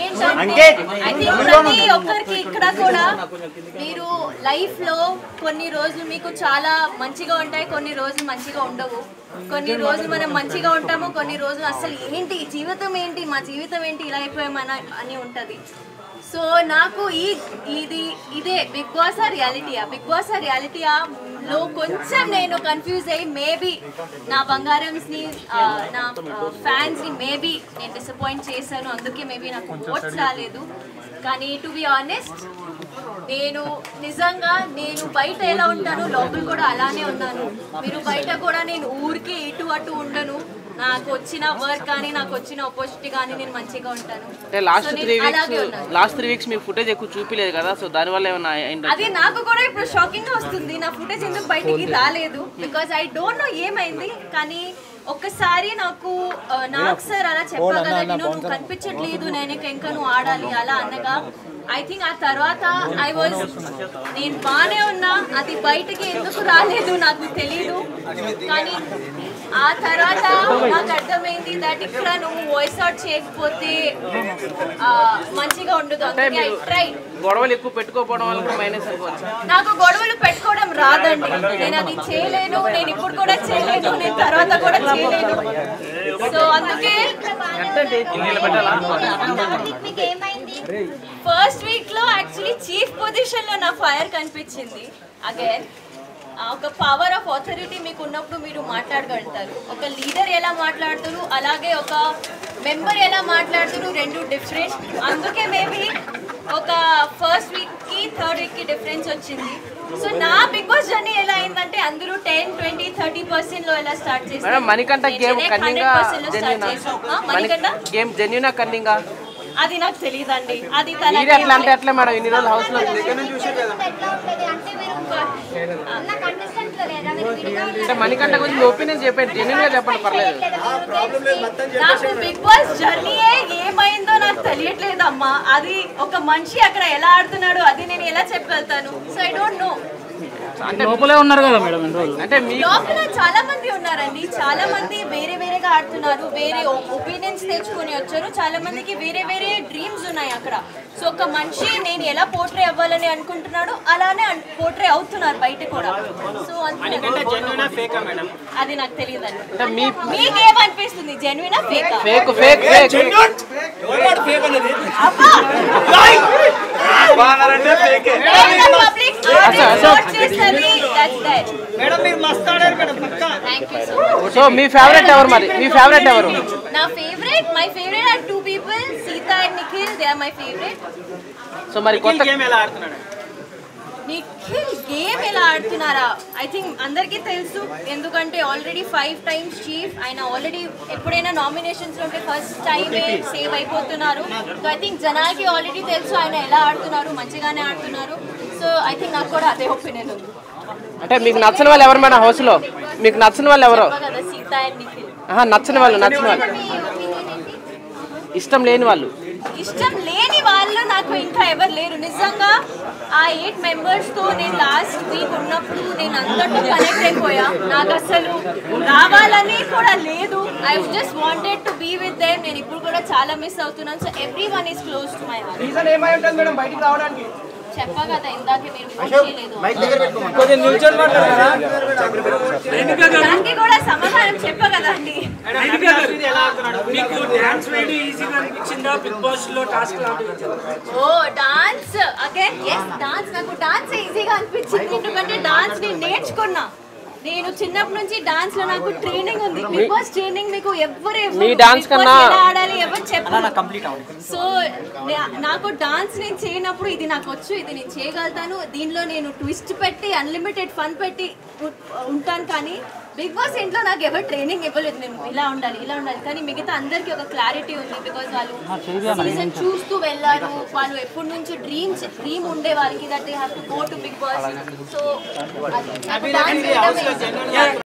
ఏంటంటే I think ప్రతి ఒక్కరికి ఇక్కడ కూడా మీరు లైఫ్ లో కొన్ని రోజులు మీకు చాలా మంచిగా ఉంటాయి, కొన్ని రోజులు మంచిగా ఉండవు. కొన్ని రోజులు మనం మంచిగా ఉంటాము, కొన్ని రోజులు అసలు ఏంటి జీవితం ఏంటి, మా జీవితం ఏంటి, ఇలా అయిపోయామని అని ఉంటుంది. సో నాకు ఇదే బిగ్ బాస్ రియాలిటీయా లో కొంచెం నేను కన్ఫ్యూజ్ అయ్యి మేబీ నా బంగారంస్ని నా ఫ్యాన్స్ని మేబీ నేను డిసప్పాయింట్ చేశాను, అందుకే మేబీ నాకు ఓట్స్ రాలేదు. కానీ టు బి ఆనెస్ట్ నేను నిజంగా బయట ఎలా ఉంటాను లోపల కూడా అలానే ఉన్నాను. మీరు బయట కూడా నేను ఊరికి ఇటు అటు ఉండను, నాకు వచ్చిన వర్క్ కానీ నాకు వచ్చిన ఆపర్చునిటీ కానీ నేను మంచిగా ఉంటాను. లాస్ట్ 3 వీక్స్ మీ ఫుటేజ్ ఎక్కువ చూపిలేదు కదా, సో దానివల్ల ఏమైనా అది నాకు కూడా ఇప్పుడు షాకింగ్ గా వస్తుంది. నా ఫుటేజ్ ఎందుకు బయటికి రాలేదు బికాజ్ ఐ డోంట్ నో ఏమైంది. కానీ ఒక్కసారి నాకు సార్ అలా చెప్పా కదా, నువ్వు కనిపించట్లేదు, నేను ఇంకా నువ్వు ఆడాలి అలా అనగా ఐ థింక్ ఆ తర్వాత నేను బాగానే ఉన్నా, అది బయటకి ఎందుకు రాలేదు నాకు తెలీదు. కానీ ఆ తర్వాత నాకు అర్థమైంది దట్ ఇక్కడ నువ్వు వాయిస్ అవుట్ చేయకపోతే మంచిగా ఉండదు. అందుకే ఐ ట్రై. గొడవలు ఎక్కువ పెట్టుకోవడం వల్ల కూడా మైనస్ అనుకోవచ్చు. నాకు గొడవలు పెట్టుకోవడం రాదండి, నేను అది చేయలేను, నేను ఇప్పుడు కూడా చేయలేను, నేను తర్వాత కూడా చేయలేను. సో అందుకే ఫస్ట్ వీక్ లో యాక్చువల్లీ చీఫ్ పొజిషన్ లో నా ఫైర్ కనిపించింది. అగైన్ ఒక పవర్ ఆఫ్ అథారిటీ మీకు ఉన్నప్పుడు మీరు మాట్లాడగలుగుతారు. ఒక లీడర్ ఎలా మాట్లాడతారు, అలాగే ఒక మెంబర్ ఎలా మాట్లాడతారు, రెండు డిఫరెంట్. అందుకే మేబీ ఒక ఫస్ట్ వీక్ కి థర్డ్ వీక్ కి డిఫరెన్స్ వచ్చింది. సో నా బిగ్ బాస్ జర్నీ ఎలా అయిందంటే అందరూ 10, 20, 30% లో ఎలా స్టార్ట్ చేశారు. మణికంఠ గేమ్ కన్నింగా గేమ్ జెన్యూనా కన్నింగా అది నాకు తెలియదండి. అది అట్లా మేడం ఇన్ని రోజులు హౌస్ లో మణికంఠ గురించి ఒపీనియన్ చెప్పండి, జెన్యూన్ గా చెప్పండి పర్లేదు. నాకు బిగ్ బాస్ జర్నీ ఏమైందో నాకు తెలియట్లేదమ్మా. అది ఒక మనిషి అక్కడ ఎలా ఆడుతున్నాడు అది నేను ఎలా చెప్పగలుగుతాను. So I don't know. అంటే లోపలే ఉన్నారు కదా మేడం, అంటే లోపల చాలా మంది ఉన్నారండి, చాలా మంది వేరే వేరేగా ఆడుతున్నారు, వేరే ఒపీనియన్స్ తెచ్చుకొని వచ్చారు. చాలా మందికి వేరే వేరే డ్రీమ్స్ ఉన్నాయి అక్కడ. సో ఒక మనిషి నేను ఎలా పోర్ట్రే అవ్వాలని అనుకుంటున్నాడు అలానే పోర్ట్రే అవుతున్నారు బయట కూడా. సో అది నాకు తెలియదండి. మీకేమనిపిస్తుంది, జెన్యూనా ఫేకా? ఫేక్ ఫేక్ సో మీ ఫేవరెట్ ఎవరు మరి? మీ ఫేవరెట్ ఎవరు? నా favourite my favourite are 2 people, Sita and Nikhil. They are my favourite. So మరి కొత్త గేమ్ ఎలా ఆడుతున్నాడు? నిఖిల్ గేమ్ ఎలా ఆడుతున్నారా ఐ థింక్ అందరికీ తెలుసు, ఎందుకంటే ఆల్రెడీ 5 times చీఫ్. ఆయన ఆల్రెడీ ఎప్పుడైనా నామినేషన్స్ లో ఉంటే ఫస్ట్ టైమే సేవ్ అయిపోతున్నారు. సో ఐ థింక్ జనాలకి ఆల్రెడీ తెలుసు ఆయన ఎలా ఆడుతున్నారు, మంచిగానే ఆడుతున్నారు. సో ఐ థింక్ నాకు కూడా అదే ఒపీనియన్ ఉంది. అంటే మీకు నచ్చిన వాళ్ళు ఎవరు మేడం హౌస్ లో? మీకు నచ్చిన వాళ్ళు ఎవరు? సీతా అండ్ నిఖిల్. నచ్చిన వాళ్ళు ఇష్టం లేని వాళ్ళు నాకు ఇంకా ఎవరు లేరు. నిజంగా ఆ 8 members తో నేను లాస్ట్ వీక్ ఉన్నప్పుడు నేను అందరితో కనెక్ట్ అయిపోయా. నాకు అసలు రావాలని కూడా లేదు. I just wanted to be with them. నేను ఇప్పుడు కూడా చాలా మిస్ అవుతున్నాను. So everyone is close to my heart. Reason ఏమై ఉంటుంది మేడం బయటికి రావడానికి? చెప్పా కదా ఇందాకే మీరు చేయలేదు, దానికి కూడా సమాధానం చెప్పా కదా అండి. ఓ డాన్స్ అగైన్ ఎస్ డాన్స్. నాకు డాన్స్ ఈజీగా అనిపించింది, ఎందుకంటే డాన్స్ నేను నేర్చుకున్నా. నేను చిన్నప్పటి నుంచి డాన్స్ లో నాకు ట్రైనింగ్ ఉంది. బిగ్ బాస్ ట్రైనింగ్ మీకు ఎవరు ఆడాలి ఎవరు చెప్పారు. సో నాకు డాన్స్ నేను చేయనప్పుడు ఇది నాకు వచ్చు, ఇది నేను చేయగలుగుతాను. దీనిలో నేను ట్విస్ట్ పెట్టి అన్లిమిటెడ్ ఫన్ పెట్టి ఉంటాను. కానీ బిగ్ బాస్ ఇంట్లో నాకు ఎవరు ట్రైనింగ్ ఇవ్వలేదు, నేను ఇలా ఉండాలి ఇలా ఉండాలి. కానీ మిగతా అందరికీ ఒక క్లారిటీ ఉంది, బికాజ్ వాళ్ళు సీజన్ చూస్తూ వెళ్ళారు. వాళ్ళు ఎప్పటి నుంచి డ్రీమ్ ఉండే వాళ్ళకి that they have to go to Bigg Boss. So